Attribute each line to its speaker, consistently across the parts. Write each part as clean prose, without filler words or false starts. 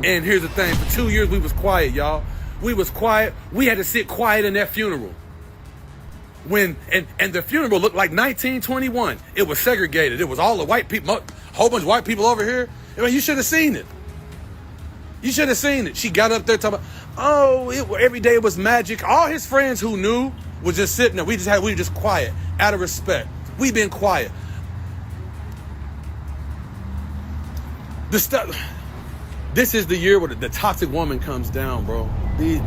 Speaker 1: And here's the thing, for 2 years we was quiet, y'all. We was quiet. We had to sit quiet in that funeral. And the funeral looked like 1921. It was segregated. It was all the white people, whole bunch of white people over here. I mean, you should have seen it. You should have seen it. She got up there talking about, every day was magic. All his friends who knew was just sitting there. We were just quiet, out of respect. We've been quiet. This is the year where the toxic woman comes down, bro.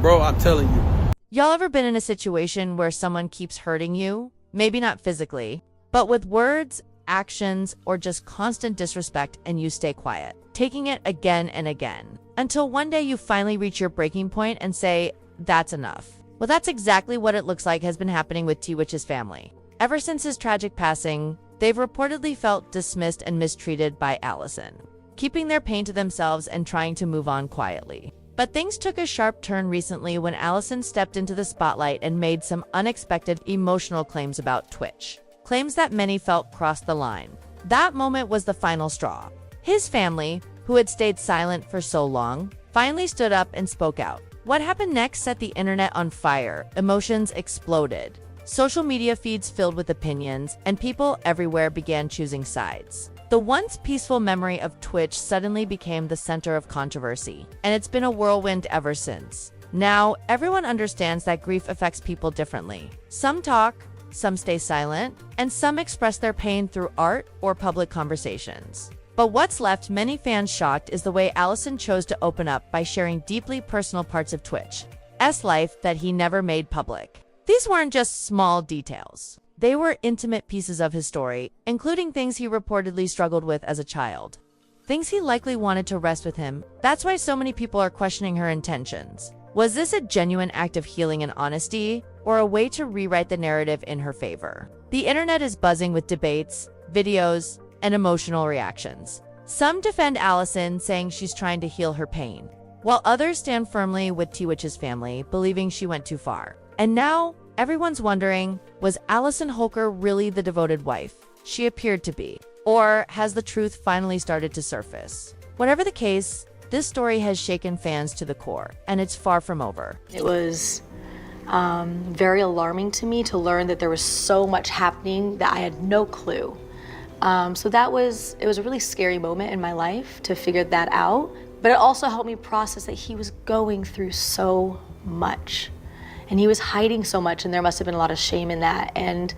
Speaker 1: Bro, I'm telling you.
Speaker 2: Y'all ever been in a situation where someone keeps hurting you? Maybe not physically, but with words, actions, or just constant disrespect, and you stay quiet, taking it again and again, until one day you finally reach your breaking point and say, that's enough. Well, that's exactly what it looks like has been happening with tWitch's family. Ever since his tragic passing, they've reportedly felt dismissed and mistreated by Allison, keeping their pain to themselves and trying to move on quietly. But things took a sharp turn recently when Allison stepped into the spotlight and made some unexpected emotional claims about Twitch. Claims that many felt crossed the line. That moment was the final straw. His family, who had stayed silent for so long, finally stood up and spoke out. What happened next set the internet on fire. Emotions exploded. Social media feeds filled with opinions, and people everywhere began choosing sides. The once peaceful memory of Twitch suddenly became the center of controversy, and it's been a whirlwind ever since. Now, everyone understands that grief affects people differently. Some talk, some stay silent, and some express their pain through art or public conversations. But what's left many fans shocked is the way Allison chose to open up by sharing deeply personal parts of Twitch's life that he never made public. These weren't just small details. They were intimate pieces of his story, including things he reportedly struggled with as a child. Things he likely wanted to rest with him. That's why so many people are questioning her intentions. Was this a genuine act of healing and honesty, or a way to rewrite the narrative in her favor? The internet is buzzing with debates, videos, and emotional reactions. Some defend Allison, saying she's trying to heal her pain, while others stand firmly with tWitch's family, believing she went too far. And now, everyone's wondering, was Allison Holker really the devoted wife she appeared to be? Or has the truth finally started to surface? Whatever the case, this story has shaken fans to the core, and it's far from over.
Speaker 3: It was very alarming to me to learn that there was so much happening that I had no clue. So it was a really scary moment in my life to figure that out, but it also helped me process that he was going through so much. And he was hiding so much, and there must have been a lot of shame in that. And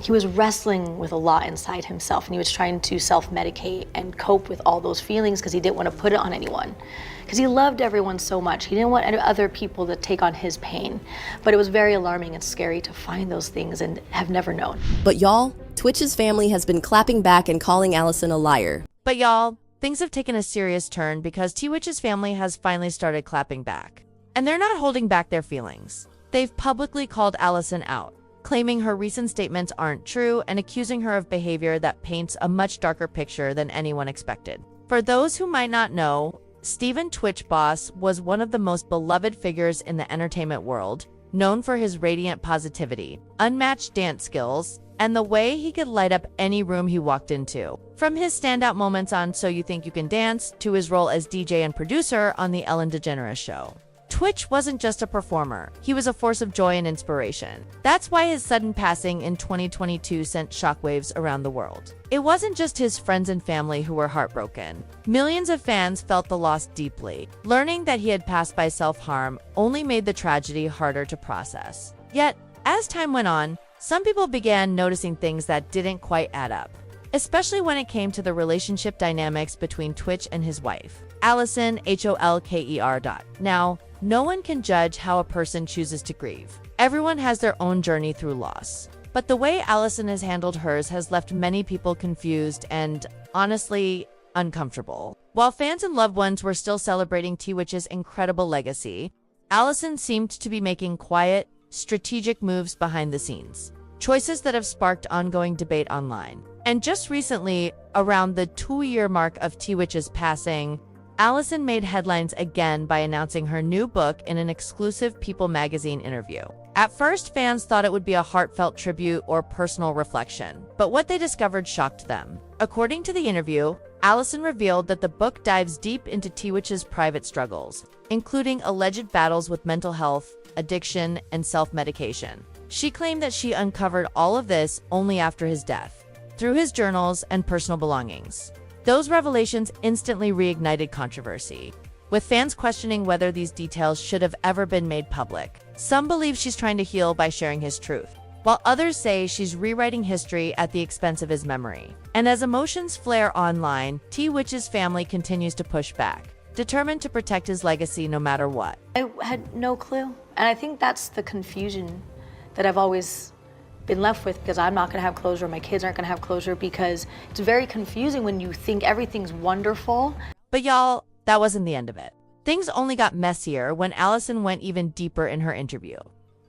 Speaker 3: he was wrestling with a lot inside himself, and he was trying to self-medicate and cope with all those feelings because he didn't want to put it on anyone. Because he loved everyone so much. He didn't want other people to take on his pain. But it was very alarming and scary to find those things and have never known.
Speaker 4: But y'all, Twitch's family has been clapping back and calling Allison a liar.
Speaker 2: But y'all, things have taken a serious turn because tWitch's family has finally started clapping back. And they're not holding back their feelings. They've publicly called Allison out, claiming her recent statements aren't true and accusing her of behavior that paints a much darker picture than anyone expected. For those who might not know, Steven Twitch Boss was one of the most beloved figures in the entertainment world, known for his radiant positivity, unmatched dance skills, and the way he could light up any room he walked into. From his standout moments on So You Think You Can Dance to his role as DJ and producer on The Ellen DeGeneres Show. Twitch wasn't just a performer, he was a force of joy and inspiration. That's why his sudden passing in 2022 sent shockwaves around the world. It wasn't just his friends and family who were heartbroken. Millions of fans felt the loss deeply. Learning that he had passed by self-harm only made the tragedy harder to process. Yet, as time went on, some people began noticing things that didn't quite add up, especially when it came to the relationship dynamics between Twitch and his wife, Allison Holker. Now, no one can judge how a person chooses to grieve. Everyone has their own journey through loss. But the way Allison has handled hers has left many people confused and, honestly, uncomfortable. While fans and loved ones were still celebrating tWitch's incredible legacy, Allison seemed to be making quiet, strategic moves behind the scenes. Choices that have sparked ongoing debate online. And just recently, around the 2-year mark of tWitch's passing, Allison made headlines again by announcing her new book in an exclusive People magazine interview. At first, fans thought it would be a heartfelt tribute or personal reflection, but what they discovered shocked them. According to the interview, Allison revealed that the book dives deep into tWitch's private struggles, including alleged battles with mental health, addiction, and self-medication. She claimed that she uncovered all of this only after his death, through his journals and personal belongings. Those revelations instantly reignited controversy, with fans questioning whether these details should have ever been made public. Some believe she's trying to heal by sharing his truth, while others say she's rewriting history at the expense of his memory. And as emotions flare online, tWitch's family continues to push back, determined to protect his legacy no matter what.
Speaker 3: I had no clue. And I think that's the confusion that I've always been left with, because I'm not going to have closure, my kids aren't going to have closure, because it's very confusing when you think everything's wonderful.
Speaker 2: But y'all, that wasn't the end of it. Things only got messier when Allison went even deeper in her interview,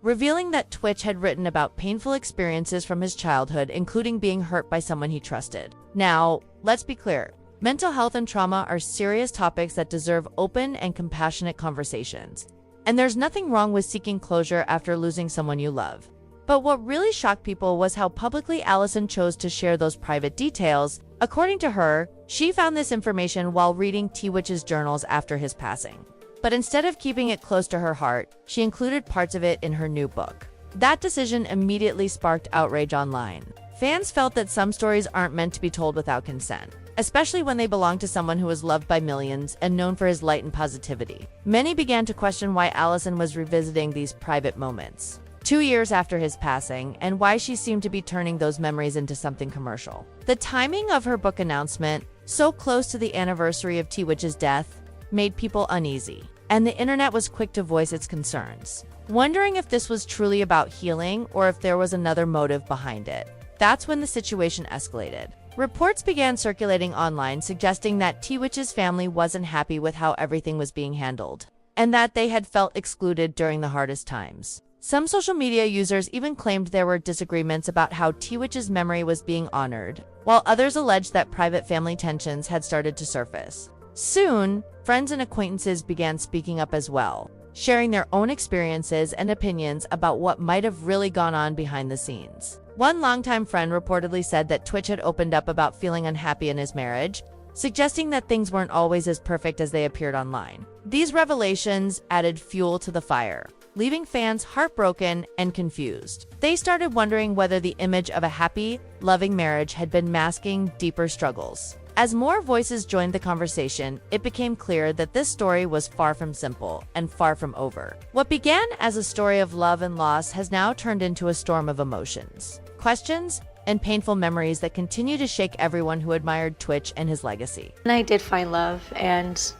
Speaker 2: revealing that Twitch had written about painful experiences from his childhood, including being hurt by someone he trusted. Now, let's be clear. Mental health and trauma are serious topics that deserve open and compassionate conversations. And there's nothing wrong with seeking closure after losing someone you love. But what really shocked people was how publicly Allison chose to share those private details. According to her, she found this information while reading tWitch's journals after his passing. But instead of keeping it close to her heart, she included parts of it in her new book. That decision immediately sparked outrage online. Fans felt that some stories aren't meant to be told without consent, especially when they belong to someone who is loved by millions and known for his light and positivity. Many began to question why Allison was revisiting these private moments 2 years after his passing, and why she seemed to be turning those memories into something commercial. The timing of her book announcement, so close to the anniversary of tWitch's death, made people uneasy, and the internet was quick to voice its concerns, wondering if this was truly about healing or if there was another motive behind it. That's when the situation escalated. Reports began circulating online suggesting that tWitch's family wasn't happy with how everything was being handled, and that they had felt excluded during the hardest times. Some social media users even claimed there were disagreements about how tWitch's memory was being honored, while others alleged that private family tensions had started to surface. Soon, friends and acquaintances began speaking up as well, sharing their own experiences and opinions about what might have really gone on behind the scenes. One longtime friend reportedly said that Twitch had opened up about feeling unhappy in his marriage, suggesting that things weren't always as perfect as they appeared online. These revelations added fuel to the fire, leaving fans heartbroken and confused. They started wondering whether the image of a happy, loving marriage had been masking deeper struggles. As more voices joined the conversation, it became clear that this story was far from simple and far from over. What began as a story of love and loss has now turned into a storm of emotions, questions, and painful memories that continue to shake everyone who admired Twitch and his legacy.
Speaker 3: And I did find love, and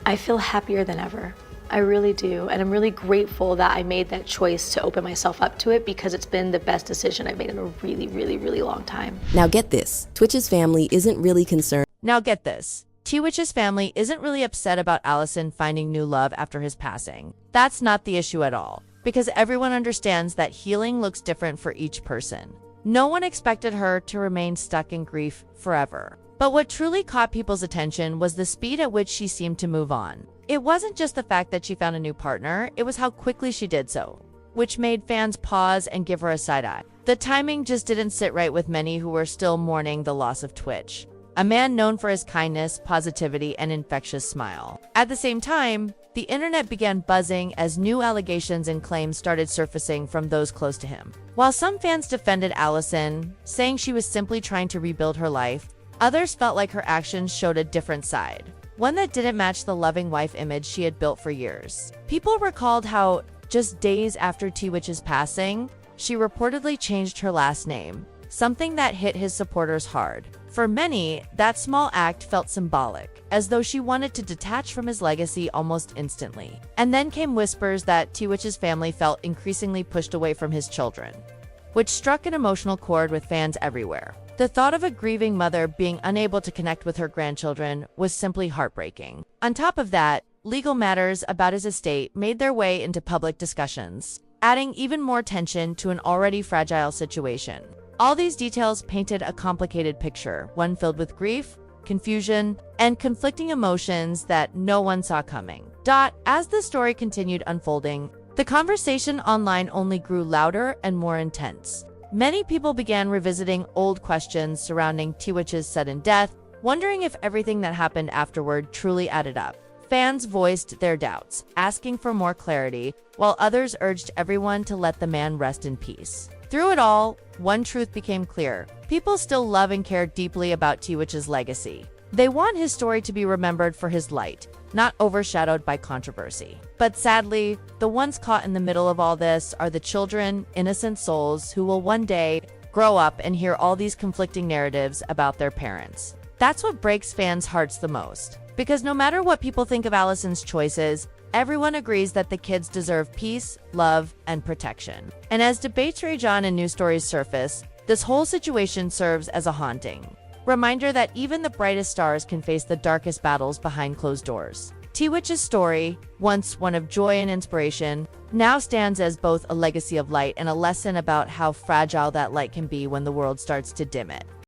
Speaker 3: I feel happier than ever. I really do, and I'm really grateful that I made that choice to open myself up to it, because it's been the best decision I've made in a really, really, really long time.
Speaker 4: Now get this, Twitch's family isn't really concerned.
Speaker 2: Now get this, tWitch's family isn't really upset about Allison finding new love after his passing. That's not the issue at all, because everyone understands that healing looks different for each person. No one expected her to remain stuck in grief forever. But what truly caught people's attention was the speed at which she seemed to move on. It wasn't just the fact that she found a new partner, it was how quickly she did so, which made fans pause and give her a side eye. The timing just didn't sit right with many who were still mourning the loss of Twitch, a man known for his kindness, positivity, and infectious smile. At the same time, the internet began buzzing as new allegations and claims started surfacing from those close to him. While some fans defended Allison, saying she was simply trying to rebuild her life, others felt like her actions showed a different side, one that didn't match the loving wife image she had built for years. People recalled how, just days after tWitch's passing, she reportedly changed her last name, something that hit his supporters hard. For many, that small act felt symbolic, as though she wanted to detach from his legacy almost instantly. And then came whispers that tWitch's family felt increasingly pushed away from his children, which struck an emotional chord with fans everywhere. The thought of a grieving mother being unable to connect with her grandchildren was simply heartbreaking. On top of that, legal matters about his estate made their way into public discussions, adding even more tension to an already fragile situation. All these details painted a complicated picture, one filled with grief, confusion, and conflicting emotions that no one saw coming. As the story continued unfolding, the conversation online only grew louder and more intense. Many people began revisiting old questions surrounding tWitch's sudden death, wondering if everything that happened afterward truly added up. Fans voiced their doubts, asking for more clarity, while others urged everyone to let the man rest in peace. Through it all, one truth became clear. People still love and care deeply about tWitch's legacy. They want his story to be remembered for his light, not overshadowed by controversy. But sadly, the ones caught in the middle of all this are the children, innocent souls, who will one day grow up and hear all these conflicting narratives about their parents. That's what breaks fans' hearts the most. Because no matter what people think of Allison's choices, everyone agrees that the kids deserve peace, love, and protection. And as debates rage on and new stories surface, this whole situation serves as a haunting reminder that even the brightest stars can face the darkest battles behind closed doors. tWitch's story, once one of joy and inspiration, now stands as both a legacy of light and a lesson about how fragile that light can be when the world starts to dim it.